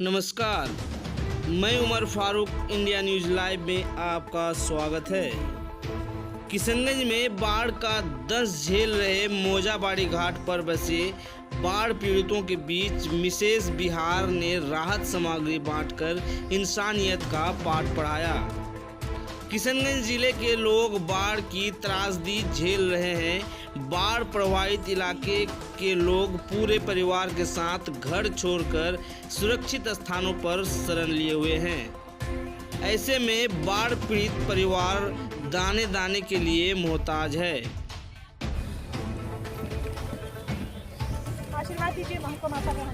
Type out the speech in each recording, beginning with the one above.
नमस्कार, मैं Umar Farooq. India news live में आपका स्वागत है। किशनगंज में बाढ़ का दंश झेल रहे मोजाबाड़ी घाट पर बसे बाढ़ पीड़ितों के बीच मिसेस बिहार ने राहत सामग्री बांटकर इंसानियत का पाठ पढ़ाया। किशनगंज जिले के लोग बाढ़ की त्रासदी झेल रहे हैं। बाढ़ प्रभावित इलाके के लोग पूरे परिवार के साथ घर छोड़कर सुरक्षित स्थानों पर शरण लिए हुए हैं। ऐसे में बाढ़ पीड़ित परिवार दाने दाने के लिए मोहताज है। आशीर्वाद दीजिए हमको माता का।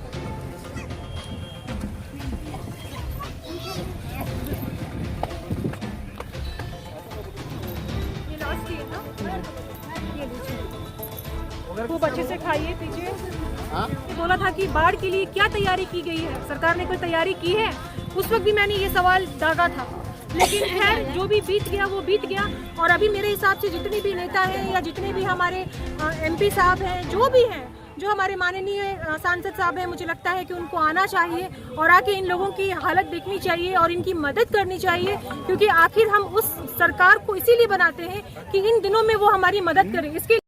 खूब अच्छे से खाइए पीजिए। बोला था कि बाढ़ के लिए क्या तैयारी की गई है, सरकार ने कोई तैयारी की है? उस वक्त भी मैंने ये सवाल दागा था, लेकिन खैर जो भी बीत गया वो बीत गया। और अभी मेरे हिसाब से जितने भी नेता हैं या जितने भी हमारे MP साहब हैं, जो भी हैं, जो हमारे माननीय सांसद साहब हैं, मुझे लगता है कि उनको आना चाहिए और आके इन लोगों की हालत देखनी चाहिए और इनकी मदद करनी चाहिए, क्योंकि आखिर हम उस सरकार को इसीलिए बनाते हैं कि इन दिनों में वो हमारी मदद करें। इसके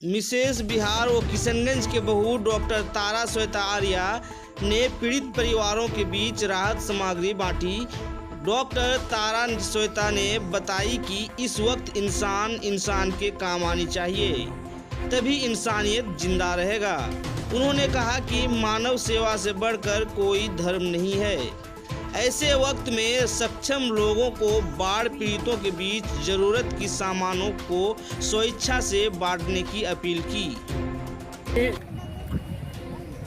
मिसेस बिहार व किशनगंज के बहू डॉक्टर तारा श्वेता आर्या ने पीड़ित परिवारों के बीच राहत सामग्री बांटी। डॉक्टर तारा श्वेता ने बताई कि इस वक्त इंसान के काम आनी चाहिए, तभी इंसानियत जिंदा रहेगा। उन्होंने कहा कि मानव सेवा से बढ़कर कोई धर्म नहीं है। ऐसे वक्त में सक्षम लोगों को बाढ़ पीड़ितों के बीच जरूरत की सामानों को स्वेच्छा से बांटने की अपील की।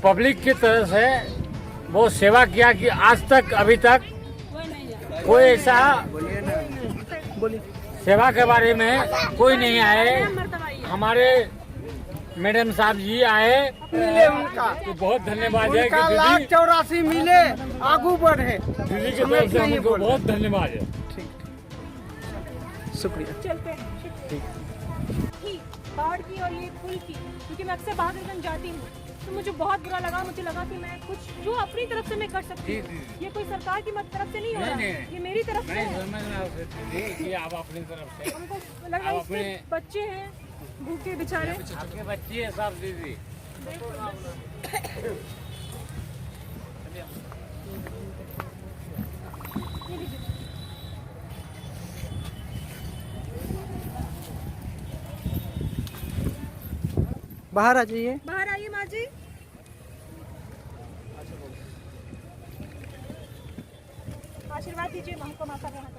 पब्लिक की तरफ से वो सेवा किया कि आज तक अभी तक कोई ऐसा सेवा के बारे में कोई नहीं आए। हमारे मैडम साहब जी आए, मिले उनका तो बहुत धन्यवाद है कि लाख 84 मिले आगू बढ़े। दीदी की तरफ से हमको बहुत धन्यवाद है। शुक्रिया। चलते हैं बाढ़ की और ये पुल की, क्योंकि मैं अक्सर बहादुरगंज जाती हूँ, तो मुझे बहुत बुरा लगा। मुझे लगा कि मैं कुछ जो अपनी तरफ से मैं कर सकती हूँ, ये कोई सरकार की तरफ से नहीं हो रहा, ये मेरी तरफ से है। आप अपनी तरफ से हमको लगा इसके बच्चे हैं भूखे बेचारे, आपके बच्चे हैं सब दीदी। बाहर आ जाइए। बाहर आइए माँ जी। आशीर्वाद दीजिए हमको माता का।